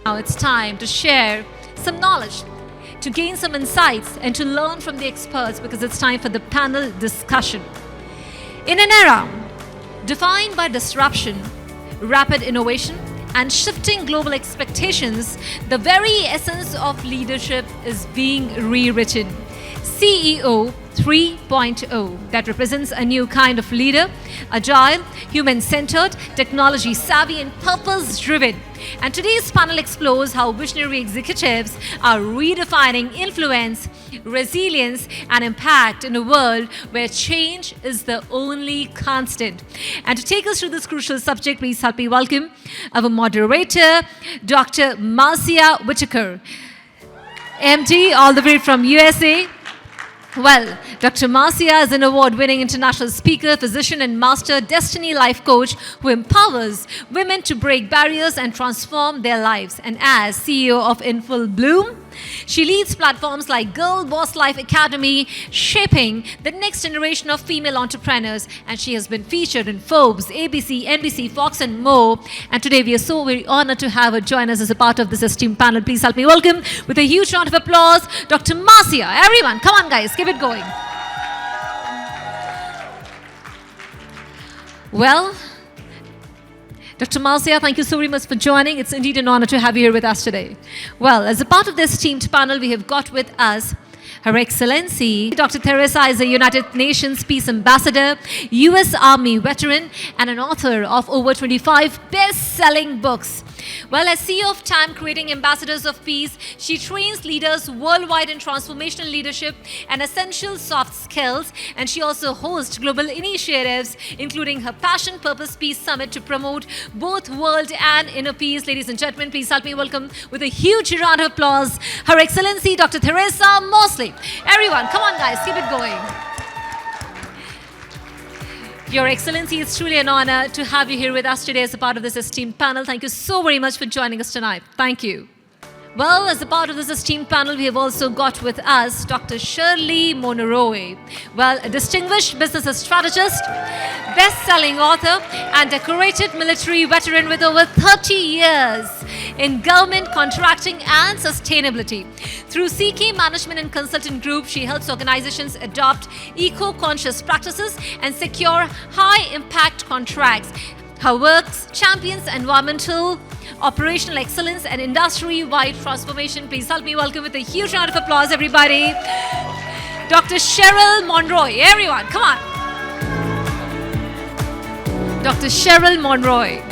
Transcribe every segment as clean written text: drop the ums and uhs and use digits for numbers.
Now it's time to share some knowledge, to gain some insights, and to learn from the experts because it's time for the panel discussion. In an era defined by disruption, rapid innovation, and shifting global expectations, the very essence of leadership is being rewritten. CEO 3.0 that represents a new kind of leader, agile, human-centered, technology-savvy, and purpose-driven. And today's panel explores how visionary executives are redefining influence, resilience, and impact in a world where change is the only constant. And to take us through this crucial subject, please help me welcome our moderator, Dr. Marcea Whitaker, MD, all the way from USA. Well, Dr. Marcea is an award-winning international speaker, physician, and master destiny life coach who empowers women to break barriers and transform their lives. And as CEO of In Full Bloom, she leads platforms like Girl Boss Life Academy, shaping the next generation of female entrepreneurs. And she has been featured in Forbes, ABC, NBC, Fox, and more. And today we are so very honored to have her join us as a part of this esteemed panel. Please help me welcome, with a huge round of applause, Dr. Marcea. Everyone, come on guys, keep it going. Well, Dr. Marcea, thank you so very much for joining. It's indeed an honor to have you here with us today. Well, as a part of this esteemed panel, we have got with us Her Excellency, Dr. Theresa A is a United Nations Peace Ambassador, US Army veteran, and an author of over 25 best-selling books. Well, as CEO of Time Creating Ambassadors of Peace, she trains leaders worldwide in transformational leadership and essential soft skills. And she also hosts global initiatives, including her Passion Purpose Peace Summit to promote both world and inner peace. Ladies and gentlemen, please help me welcome, with a huge round of applause, Her Excellency Dr. Theresa Moseley. Everyone, come on guys, keep it going. Your Excellency, it's truly an honor to have you here with us today as a part of this esteemed panel. Thank you so very much for joining us tonight. Thank you. Well, as a part of this esteemed panel, we have also got with us Dr. Cheryl Monroe. Well, a distinguished business strategist, best-selling author, and decorated military veteran with over 30 years in government contracting and sustainability. Through CK Management and Consultant Group, she helps organizations adopt eco-conscious practices and secure high-impact contracts. Her work champions environmental, operational excellence, and industry-wide transformation. Please help me welcome, with a huge round of applause, everybody, Dr. Cheryl Monroe. Everyone, come on. Dr. Cheryl Monroe.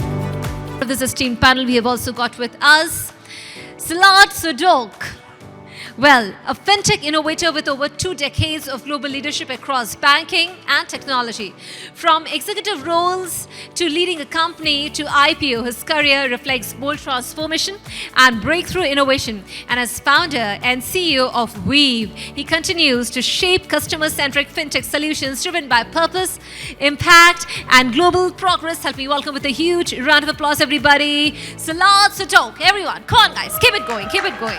For this esteemed panel, we have also got with us Szilard Surdok. Well, a fintech innovator with over 2 decades of global leadership across banking and technology. From executive roles to leading a company to IPO, his career reflects bold transformation and breakthrough innovation. And as founder and CEO of Weave, he continues to shape customer-centric fintech solutions driven by purpose, impact, and global progress. Help me welcome, with a huge round of applause, everybody, Szilard Surdok. Everyone, come on guys, keep it going, keep it going.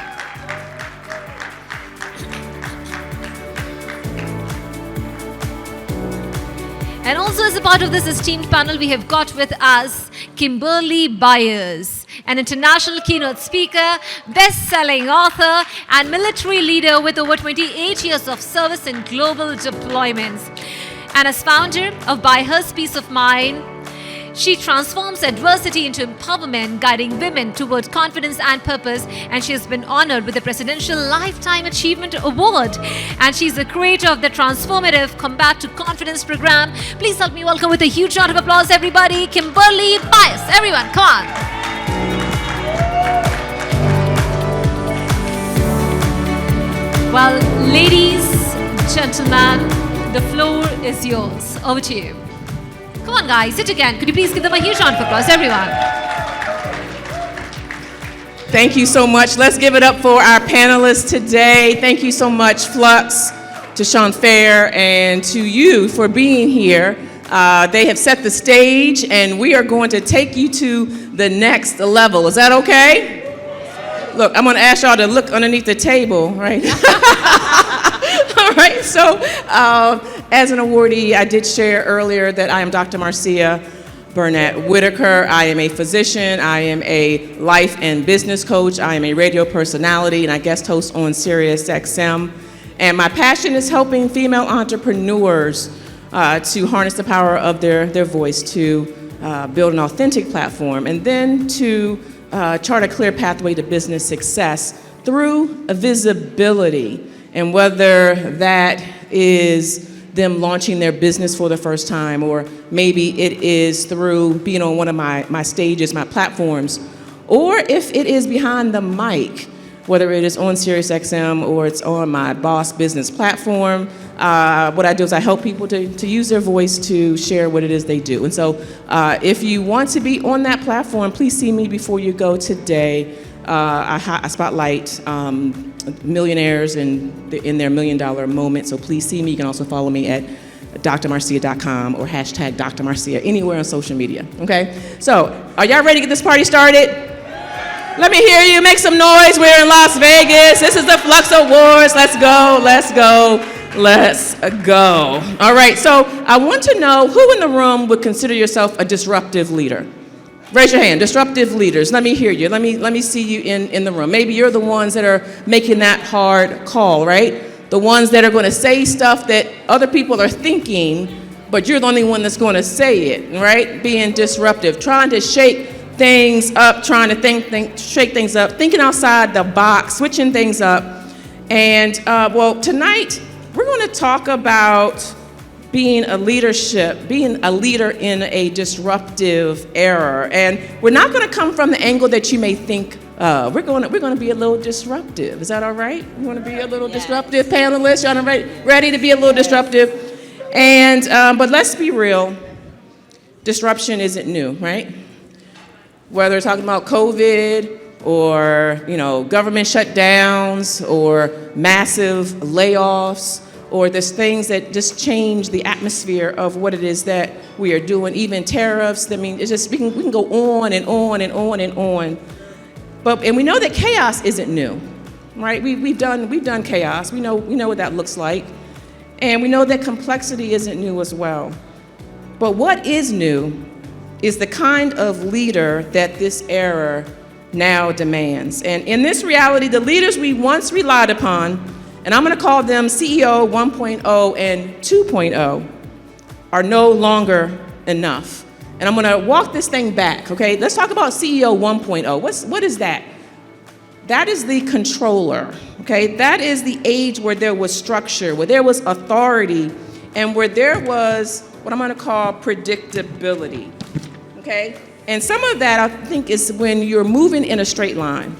And also, as a part of this esteemed panel, we have got with us Kimberley Byers, an international keynote speaker, best-selling author, and military leader with over 28 years of service in global deployments. And as founder of Byers Peace of Mind, she transforms adversity into empowerment, guiding women toward confidence and purpose. And she has been honored with the Presidential Lifetime Achievement Award. And she's the creator of the transformative Combat to Confidence program. Please help me welcome, with a huge round of applause, everybody, Kimberley Byers. Everyone, come on. Well, ladies, gentlemen, the floor is yours. Over to you. Come on guys, sit again. Could you please give them a huge round of applause, everyone? Thank you so much. Let's give it up for our panelists today. Thank you so much, Fluxx, to Sean Fair, and to you for being here. They have set the stage, and we are going to take you to the next level. Is that okay? Look, I'm going to ask y'all to look underneath the table, right? All right, so as an awardee, I did share earlier that I am Dr. Marcea Whitaker. I am a physician. I am a life and business coach. I am a radio personality, and I guest host on Sirius XM. And my passion is helping female entrepreneurs to harness the power of their voice to build an authentic platform, and then to chart a clear pathway to business success through visibility. And whether that is them launching their business for the first time, or maybe it is through being on one of my stages, my platforms, or if it is behind the mic, whether it is on SiriusXM or it's on my Boss Business platform, what I do is I help people to use their voice to share what it is they do. And so if you want to be on that platform, please see me before you go today. I spotlight millionaires in their $1 million moment, so please see me. You can also follow me at drmarcea.com or hashtag Dr. Marcea anywhere on social media, okay? So, are y'all ready to get this party started? Let me hear you, make some noise. We're in Las Vegas. This is the Fluxx Awards. Let's go, let's go, let's go. All right, so I want to know who in the room would consider yourself a disruptive leader? Raise your hand, disruptive leaders. Let me hear you. Let me see you in the room. Maybe you're the ones that are making that hard call, right? The ones that are going to say stuff that other people are thinking, but you're the only one that's going to say it, right? Being disruptive, trying to shake things up, trying to shake things up, thinking outside the box, switching things up. And well, tonight we're going to talk about being a leader in a disruptive era. And we're not going to come from the angle that you may think we're going to be a little disruptive. Is that all right? You want to be a little disruptive, panelists? Y'all ready to be a little disruptive? And but let's be real. Disruption isn't new, right? Whether it's talking about COVID or government shutdowns or massive layoffs, or there's things that just change the atmosphere of what it is that we are doing, even tariffs. I mean, it's just we can go on and on and on and on. And we know that chaos isn't new, right? We've done chaos. We know what that looks like, and we know that complexity isn't new as well. But what is new is the kind of leader that this era now demands. And in this reality, the leaders we once relied upon, and I'm going to call them CEO 1.0 and 2.0, are no longer enough. And I'm going to walk this thing back, okay? Let's talk about CEO 1.0. What is that? That is the controller, okay? That is the age where there was structure, where there was authority, and where there was what I'm going to call predictability, okay? And some of that, I think, is when you're moving in a straight line.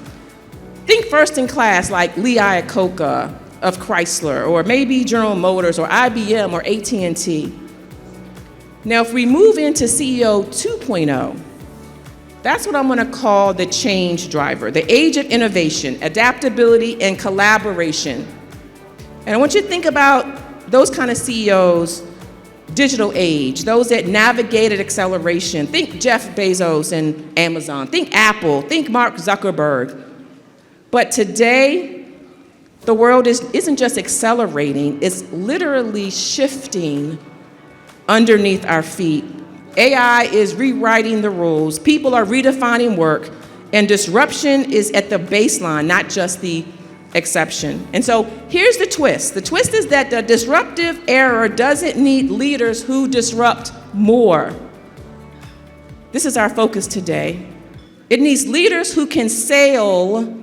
Think first in class like Lee Iacocca of Chrysler, or maybe General Motors, or IBM, or AT&T. Now, if we move into CEO 2.0, that's what I'm going to call the change driver, the age of innovation, adaptability, and collaboration. And I want you to think about those kind of CEOs, digital age, those that navigated acceleration. Think Jeff Bezos and Amazon. Think Apple. Think Mark Zuckerberg. But today, the world isn't just accelerating, it's literally shifting underneath our feet. AI is rewriting the rules, people are redefining work, and disruption is at the baseline, not just the exception. And so here's the twist. The twist is that the disruptive era doesn't need leaders who disrupt more. This is our focus today. It needs leaders who can sail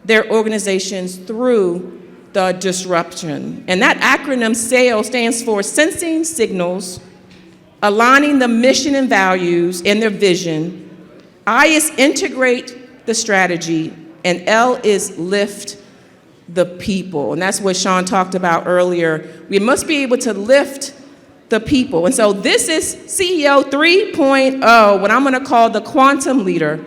their organizations through the disruption. And that acronym SAIL stands for Sensing Signals, Aligning the Mission and Values and their Vision. I is Integrate the Strategy, and L is Lift the People. And that's what Sean talked about earlier. We must be able to lift the people. And so this is CEO 3.0, what I'm going to call the quantum leader.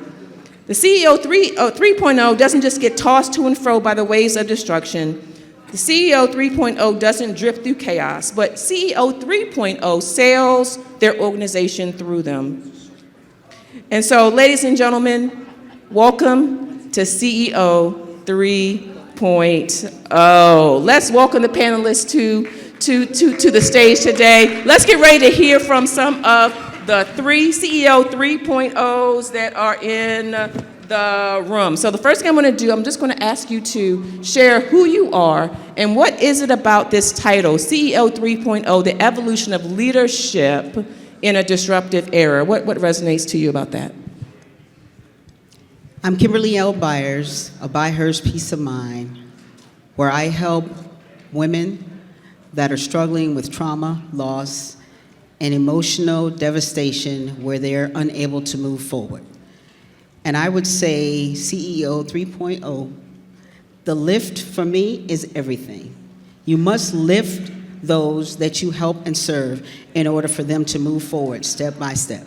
The CEO 3.0 doesn't just get tossed to and fro by the waves of destruction. The CEO 3.0 doesn't drift through chaos, but CEO 3.0 sails their organization through them. And so, ladies and gentlemen, welcome to CEO 3.0. Let's welcome the panelists to the stage today. Let's get ready to hear from some of the 3 CEO 3.0s that are in the room. So the first thing I'm going to do, I'm just going to ask you to share who you are and what is it about this title, CEO 3.0, the evolution of leadership in a disruptive era. What resonates to you about that? I'm Kimberley L. Byers, a Byers Peace of Mind, where I help women that are struggling with trauma, loss, and emotional devastation where they're unable to move forward. And I would say CEO 3.0, the lift for me is everything. You must lift those that you help and serve in order for them to move forward step by step.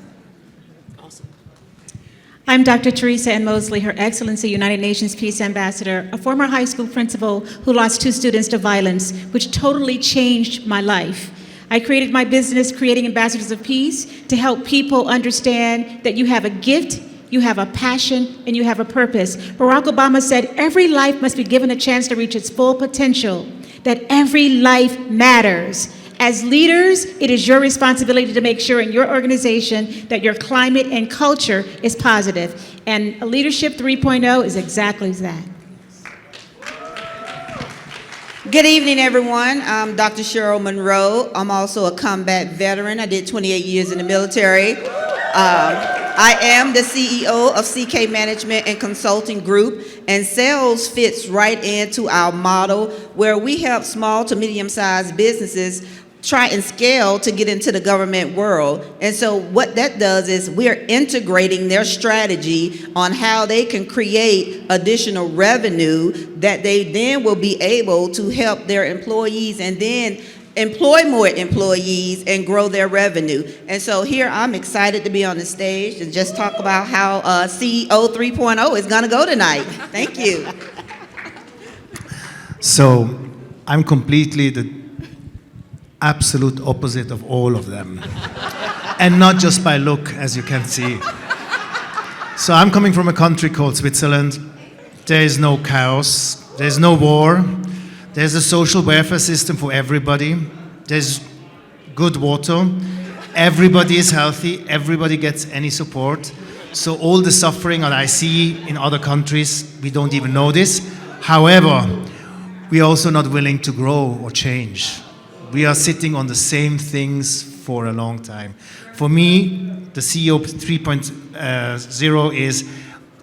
I'm Dr. Theresa A. Moseley, Her Excellency United Nations Peace Ambassador, a former high school principal who lost 2 students to violence, which totally changed my life. I created my business, Creating Ambassadors of Peace, to help people understand that you have a gift, you have a passion, and you have a purpose. Barack Obama said every life must be given a chance to reach its full potential, that every life matters. As leaders, it is your responsibility to make sure in your organization that your climate and culture is positive. And Leadership 3.0 is exactly that. Good evening, everyone. I'm Dr. Cheryl Monroe. I'm also a combat veteran. I did 28 years in the military. I am the CEO of CK Management and Consulting Group, and sales fits right into our model where we help small to medium-sized businesses try and scale to get into the government world. And so what that does is we're integrating their strategy on how they can create additional revenue that they then will be able to help their employees and then employ more employees and grow their revenue. And so here I'm excited to be on the stage and just talk about how CEO 3.0 is gonna go tonight. Thank you. So I'm completely the absolute opposite of all of them. And not just by look, as you can see. So I'm coming from a country called Switzerland. There is no chaos, there's no war, there's a social welfare system for everybody, there's good water, everybody is healthy, everybody gets any support. So all the suffering that I see in other countries, we don't even know this. However, we are also not willing to grow or change. We are sitting on the same things for a long time. For me, the CEO 3.0 is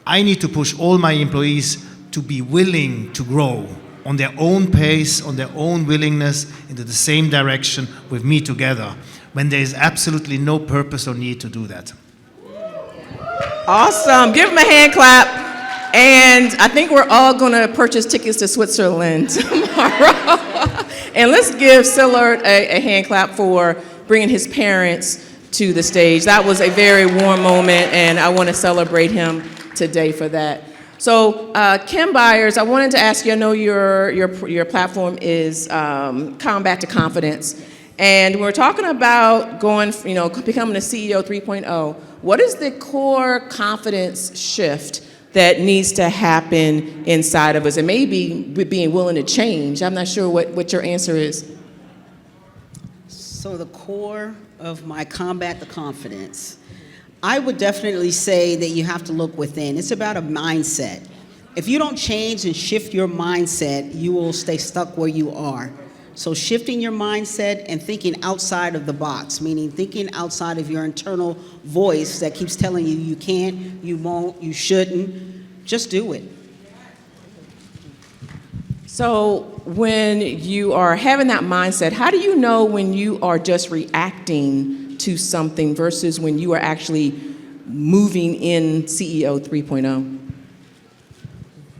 I need to push all my employees to be willing to grow on their own pace, on their own willingness, into the same direction with me together, when there is absolutely no purpose or need to do that. Awesome. Give them a hand clap. And I think we're all going to purchase tickets to Switzerland tomorrow. And let's give Szilard a hand clap for bringing his parents to the stage. That was a very warm moment, and I want to celebrate him today for that. So, Kim Byers, I wanted to ask you, I know your platform is Combat to Confidence, and we're talking about going, becoming a CEO 3.0. What is the core confidence shift that needs to happen inside of us? And maybe being willing to change. I'm not sure what your answer is. So the core of my Combat to Confidence, I would definitely say that you have to look within. It's about a mindset. If you don't change and shift your mindset, you will stay stuck where you are. So shifting your mindset and thinking outside of the box, meaning thinking outside of your internal voice that keeps telling you you can't, you won't, you shouldn't, just do it. So when you are having that mindset, how do you know when you are just reacting to something versus when you are actually moving in CEO 3.0?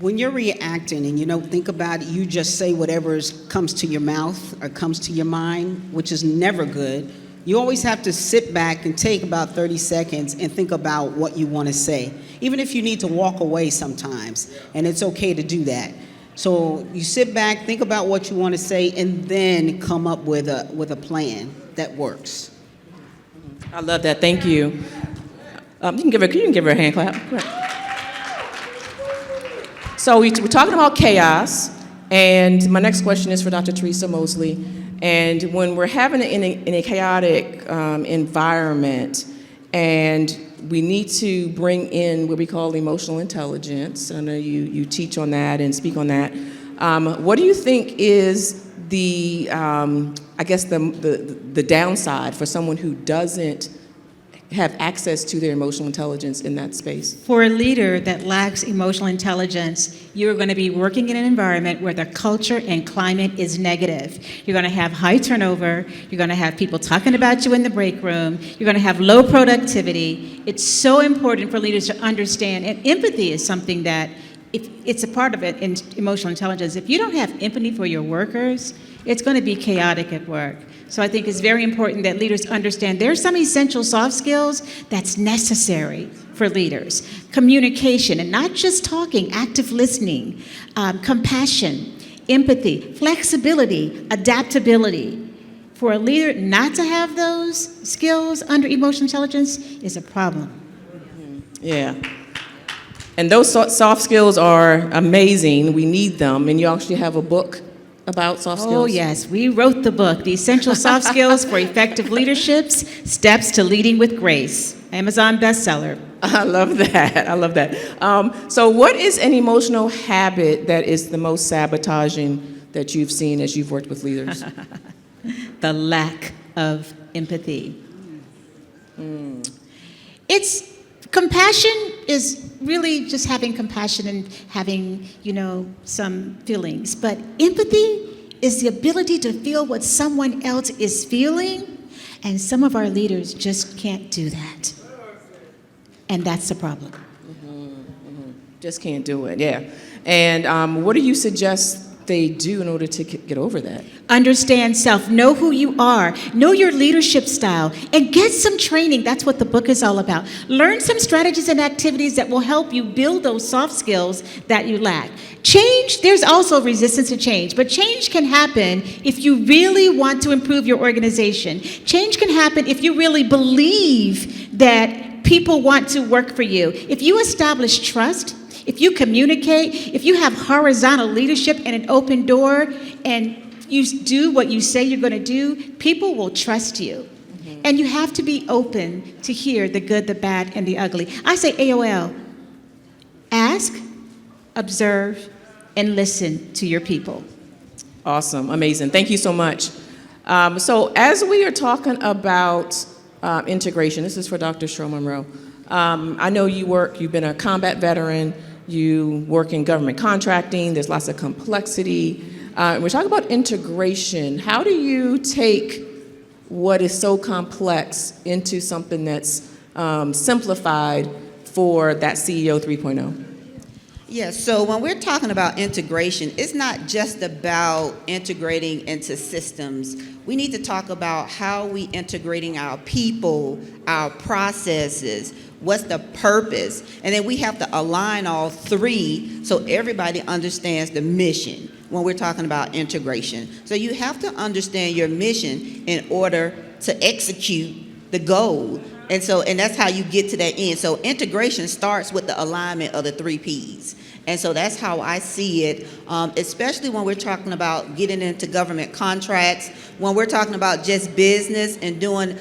When you're reacting and you don't think about it, you just say whatever comes to your mouth or comes to your mind, which is never good. You always have to sit back and take about 30 seconds and think about what you want to say, even if you need to walk away sometimes, and it's okay to do that. So you sit back, think about what you want to say, and then come up with a plan that works. I love that. Thank you. You can give her a hand clap. Great. So we're talking about chaos, and my next question is for Dr. Theresa Moseley. And when we're having it in a chaotic environment, and we need to bring in what we call emotional intelligence. I know you teach on that and speak on that. What do you think is the, I guess, the downside for someone who doesn't have access to their emotional intelligence in that space? For a leader that lacks emotional intelligence, you're going to be working in an environment where the culture and climate is negative. You're going to have high turnover. You're going to have people talking about you in the break room. You're going to have low productivity. It's so important for leaders to understand, and empathy is something that, if it's a part of it in emotional intelligence. If you don't have empathy for your workers, it's going to be chaotic at work. So I think it's very important that leaders understand there's some essential soft skills that's necessary for leaders. Communication, and not just talking, active listening, compassion, empathy, flexibility, adaptability. For a leader not to have those skills under emotional intelligence is a problem. Yeah. And those soft skills are amazing. We need them. And you actually have a book about soft skills? Oh, yes. We wrote the book, The Essential Soft Skills for Effective Leaderships, Steps to Leading with Grace. Amazon bestseller. I love that. I love that. So what is an emotional habit that is the most sabotaging that you've seen as you've worked with leaders? The lack of empathy. It's compassion is really just having compassion and having, some feelings. But empathy is the ability to feel what someone else is feeling, and some of our leaders just can't do that. And that's the problem. Just can't do it, yeah. And what do you suggest they do in order to get over that? Understand self, know who you are, know your leadership style, and get some training. That's what the book is all about. Learn some strategies and activities that will help you build those soft skills that you lack. Change, there's also resistance to change, but change can happen if you really want to improve your organization. Change can happen if you really believe that people want to work for you. If you establish trust, if you communicate, if you have horizontal leadership and an open door, and you do what you say you're going to do, people will trust you. And you have to be open to hear the good, the bad, and the ugly. I say AOL. Ask, observe, and listen to your people. Awesome. Amazing. Thank you so much. So as we are talking about integration, this is for Dr. Cheryl Monroe. I know you've been a combat veteran. You work in government contracting. There's lots of complexity. We're talking about integration. How do you take what is so complex into something that's simplified for that CEO 3.0? Yes, so when we're talking about integration, it's not just about integrating into systems. We need to talk about how we integrating our people, our processes, what's the purpose, and then we have to align all three so everybody understands the mission when we're talking about integration. So you have to understand your mission in order to execute the goal. And that's how you get to that end. So integration starts with the alignment of the 3 Ps. And so that's how I see it, especially when we're talking about getting into government contracts, when we're talking about just business and doing,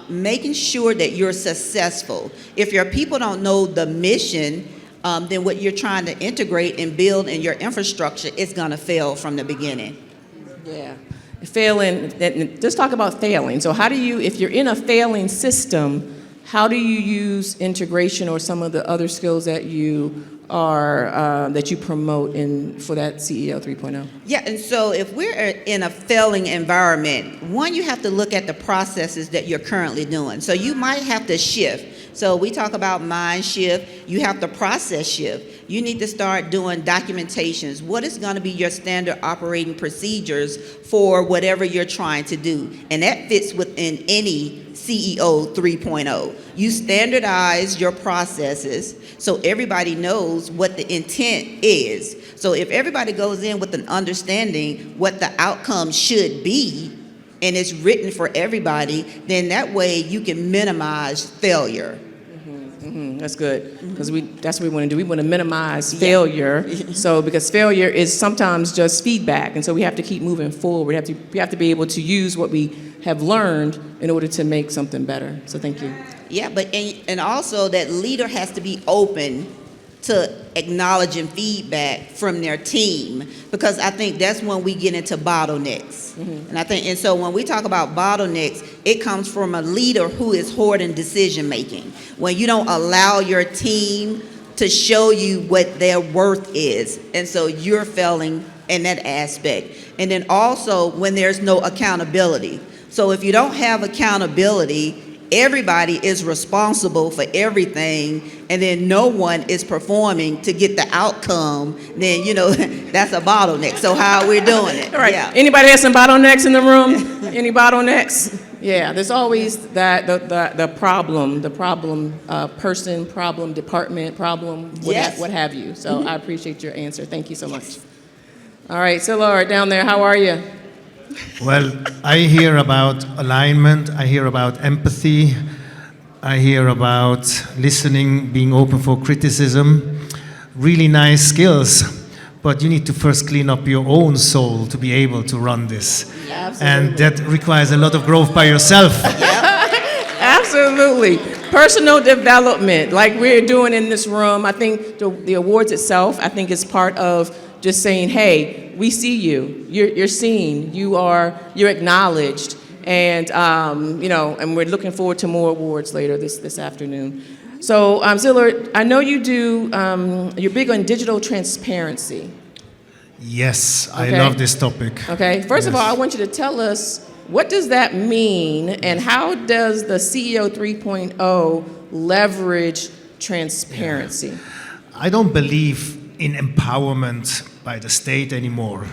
making sure that you're successful. If your people don't know the mission, then what you're trying to integrate and build in your infrastructure is going to fail from the beginning. Yeah. Failing, let's talk about failing. So how do you, if you're in a failing system, how do you use integration or some of the other skills that you are, that you promote for that CEO 3.0? Yeah, and so if we're in a failing environment, one, you have to look at the processes that you're currently doing. So you might have to shift. So we talk about mind shift, you have to process shift. You need to start doing documentations. What is going to be your standard operating procedures for whatever you're trying to do? And that fits within any CEO 3.0. You standardize your processes so everybody knows what the intent is. So if everybody goes in with an understanding what the outcome should be, and it's written for everybody, then that way you can minimize failure. That's good, because that's what we want to do. We want to minimize failure. So because failure is sometimes just feedback, and so we have to keep moving forward. We have to be able to use what we have learned in order to make something better. So thank you. Yeah, and also that leader has to be open to acknowledging feedback from their team, because I think that's when we get into bottlenecks. And so when we talk about bottlenecks, it comes from a leader who is hoarding decision making. When you don't allow your team to show you what their worth is, and so you're failing in that aspect. And then also when there's no accountability. So if you don't have accountability, everybody is responsible for everything, and then no one is performing to get the outcome, then, that's a bottleneck. So how are we doing it? All right. Yeah. Anybody has some bottlenecks in the room? Any bottlenecks? Yeah, there's always the problem person, problem department, problem, what have you. So I appreciate your answer. Thank you so much. All right, Szilard, down there, how are you? Well, I hear about alignment, I hear about empathy, I hear about listening, being open for criticism, really nice skills, but you need to first clean up your own soul to be able to run this. Absolutely. And that requires a lot of growth by yourself. Absolutely. Personal development, like we're doing in this room. I think the awards itself, I think is part of just saying, hey, we see you. You're seen. You're acknowledged, and and we're looking forward to more awards later this afternoon. So, Szilard, I know you do. You're big on digital transparency. Yes, Okay. I love this topic. Okay. First of Yes. all, I want you to tell us, what does that mean, and how does the CEO 3.0 leverage transparency? I don't believe in empowerment by the state anymore,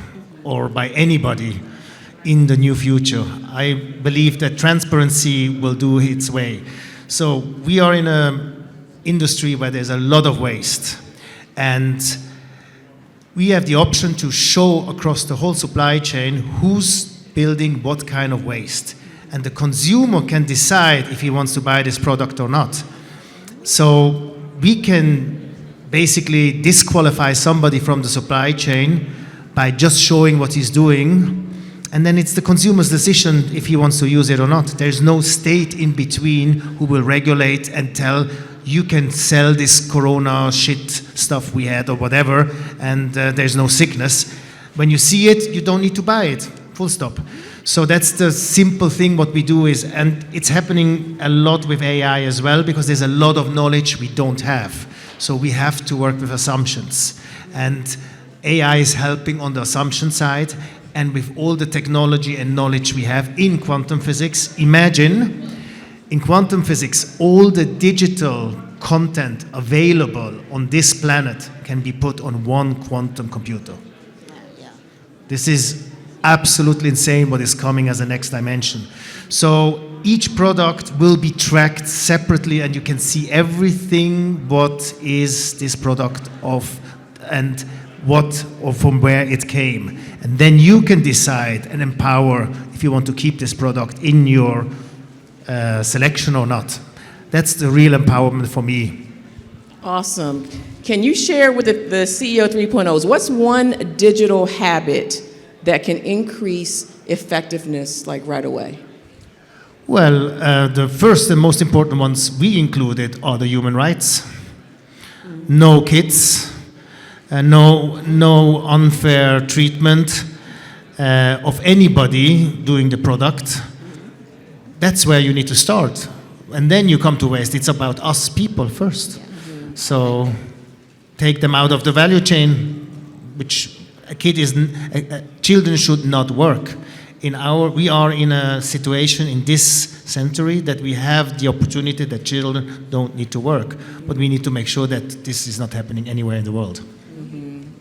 or by anybody in the new future. I believe that transparency will do its way. So we are in an industry where there's a lot of waste, and we have the option to show across the whole supply chain who's building what kind of waste, and the consumer can decide if he wants to buy this product or not. So we can basically disqualify somebody from the supply chain by just showing what he's doing, and then it's the consumer's decision if he wants to use it or not. There's no state in between who will regulate and tell you can sell this corona shit stuff we had or whatever, and there's no sickness. When you see it, you don't need to buy it, full stop. So that's the simple thing what we do is, and it's happening a lot with AI as well, because there's a lot of knowledge we don't have. So we have to work with assumptions. And AI is helping on the assumption side, and with all the technology and knowledge we have in quantum physics, imagine in quantum physics, all the digital content available on this planet can be put on one quantum computer. This is absolutely insane what is coming as the next dimension. So each product will be tracked separately, and you can see everything what is this product of and what or from where it came. And then you can decide and empower if you want to keep this product in your selection or not. That's the real empowerment for me. Awesome. Can you share with the CEO 3.0s, what's one digital habit that can increase effectiveness like right away? Well, the first and most important ones we included are the human rights. No kids, no unfair treatment of anybody doing the product. That's where you need to start. And then you come to waste. It's about us people first. So take them out of the value chain, which children should not work. We are in a situation in this century that we have the opportunity that children don't need to work, but we need to make sure that this is not happening anywhere in the world.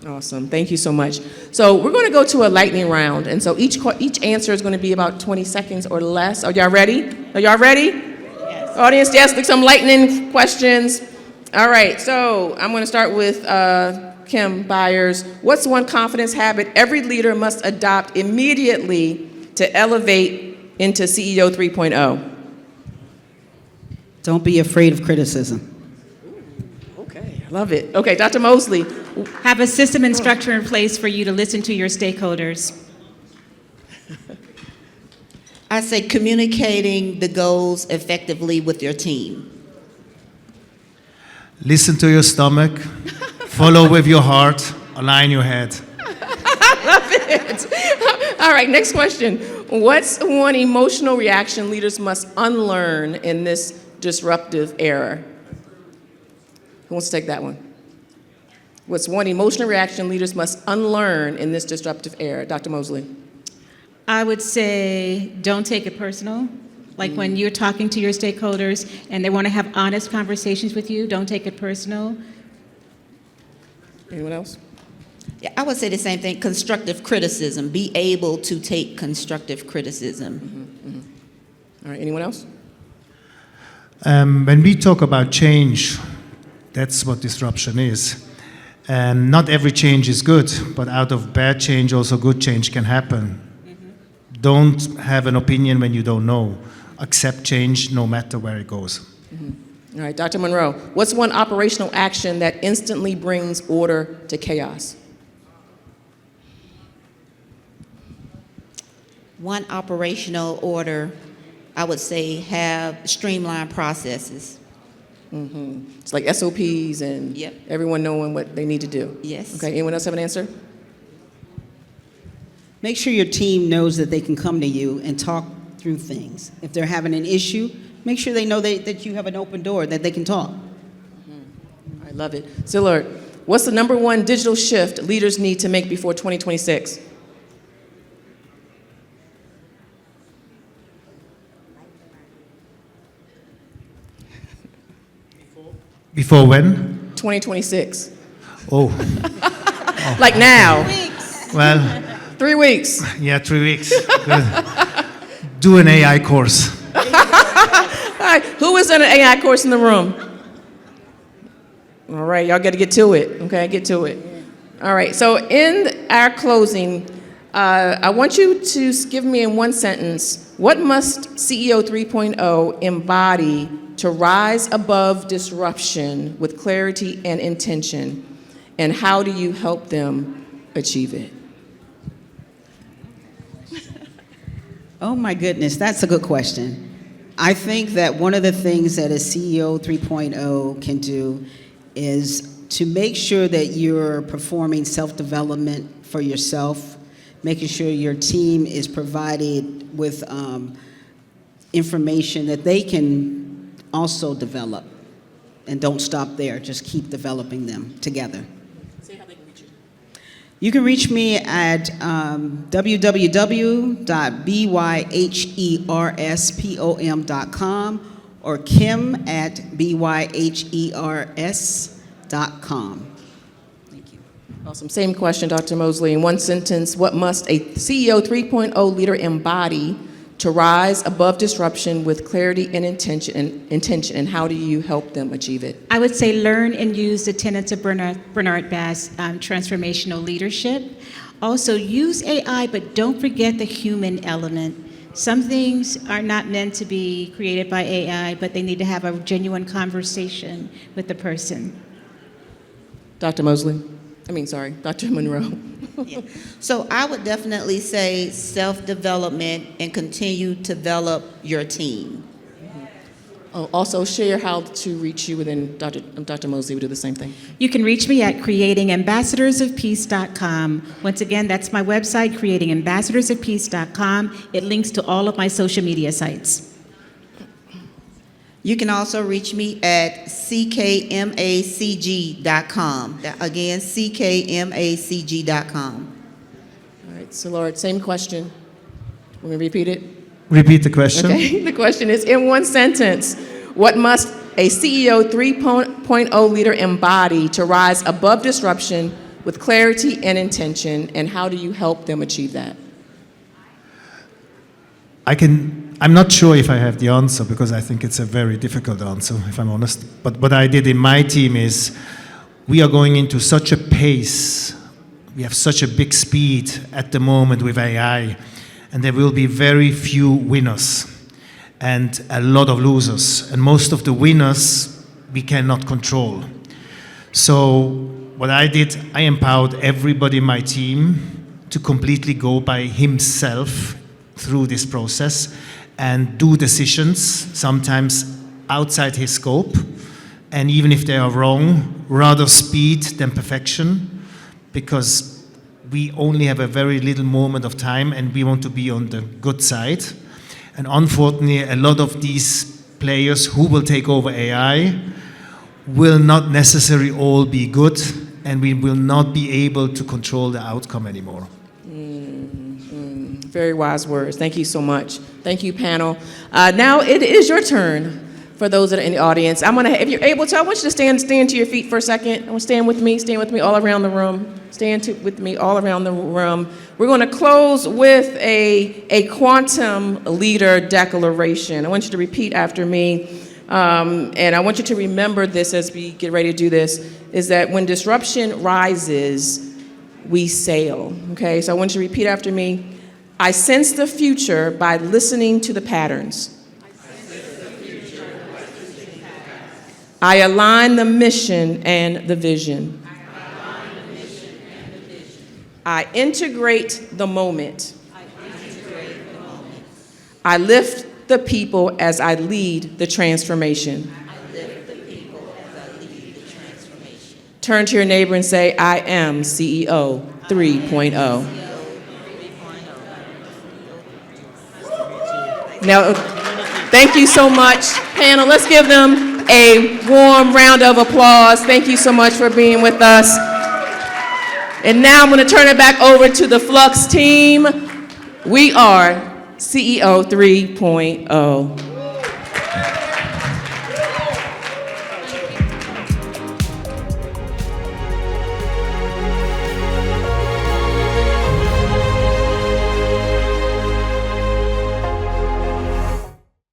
Awesome. Thank you so much. So we're going to go to a lightning round, and so each answer is going to be about 20 seconds or less. Are y'all ready? Are y'all ready? Yes. Audience, yes, like some lightning questions. All right, so I'm going to start with Kim Byers. What's one confidence habit every leader must adopt immediately to elevate into CEO 3.0? Don't be afraid of criticism. Love it. Okay, Dr. Moseley. Have a system and structure in place for you to listen to your stakeholders. I say communicating the goals effectively with your team. Listen to your stomach, follow with your heart, align your head. All right, next question. What's one emotional reaction leaders must unlearn in this disruptive era? Who wants to take that one? What's one emotional reaction leaders must unlearn in this disruptive era? Dr. Moseley. I would say don't take it personal. Like when you're talking to your stakeholders and they want to have honest conversations with you, don't take it personal. Anyone else? Yeah, I would say the same thing, constructive criticism. Be able to take constructive criticism. All right, anyone else? When we talk about change, that's what disruption is. Not every change is good, but out of bad change, also good change can happen. Don't have an opinion when you don't know. Accept change no matter where it goes. All right, Dr. Monroe, what's one operational action that instantly brings order to chaos? One operational order, I would say, have streamlined processes. It's like SOPs and Yep. everyone knowing what they need to do. Yes. Okay, anyone else have an answer? Make sure your team knows that they can come to you and talk through things. If they're having an issue, make sure they know that you have an open door, that they can talk. I love it. Szilard, what's the number one digital shift leaders need to make before 2026? Before when? 2026. Oh, Like now. well, 3 weeks. yeah, 3 weeks. Good. Do an AI course. All right, who is in an AI course in the room? All right, y'all got to get to it, okay? Get to it. All right, so in our closing, I want you to give me in one sentence, what must CEO 3.0 embody to rise above disruption with clarity and intention, and how do you help them achieve it? Oh my goodness, that's a good question. I think that one of the things that a CEO 3.0 can do is to make sure that you're performing self-development for yourself, making sure your team is provided with information that they can also develop. And don't stop there, just keep developing them together. Say how they can reach you. You can reach me at www.byherspom.com or kim@byhers.com. Thank you. Awesome. Same question, Dr. Moseley. In one sentence, what must a CEO 3.0 leader embody to rise above disruption with clarity and intention, and how do you help them achieve it? I would say learn and use the tenets of Bernard Bass' transformational leadership. Also, use AI, but don't forget the human element. Some things are not meant to be created by AI, but they need to have a genuine conversation with the person. Dr. Moseley? Dr. Monroe. So I would definitely say self-development and continue to develop your team. Oh, also share how to reach you, and then Dr. Moseley would do the same thing. You can reach me at creatingambassadorsofpeace.com. Once again, that's my website, creatingambassadorsofpeace.com. It links to all of my social media sites. You can also reach me at ckmacg.com. Again, ckmacg.com. All right, Szilard, same question. Let me repeat it. Repeat the question. Okay, the question is, in one sentence, what must a CEO 3.0 leader embody to rise above disruption with clarity and intention, and how do you help them achieve that? I'm not sure if I have the answer because I think it's a very difficult answer, if I'm honest. But what I did in my team is we are going into such a pace, we have such a big speed at the moment with AI, and there will be very few winners and a lot of losers. And most of the winners we cannot control. So what I did, I empowered everybody in my team to completely go by himself through this process and do decisions, sometimes outside his scope, and even if they are wrong, rather speed than perfection, because we only have a very little moment of time and we want to be on the good side. And unfortunately, a lot of these players who will take over AI will not necessarily all be good, and we will not be able to control the outcome anymore. Very wise words. Thank you so much. Thank you, panel. Now it is your turn. For those that are in the audience, if you're able to, I want you to stand to your feet for a second. I want to stand with me all around the room. With me all around the room. We're going to close with a quantum leader declaration. I want you to repeat after me, and I want you to remember this as we get ready to do this, is that when disruption rises, we sail, okay? So I want you to repeat after me. I sense the future by listening to the patterns. I align the mission and the vision. I integrate the moment. I lift the people as I lead the transformation. Turn to your neighbor and say, I am CEO 3.0. Now, thank you so much, panel. Let's give them a warm round of applause. Thank you so much for being with us. And now I'm going to turn it back over to the Fluxx team. We are CEO 3.0.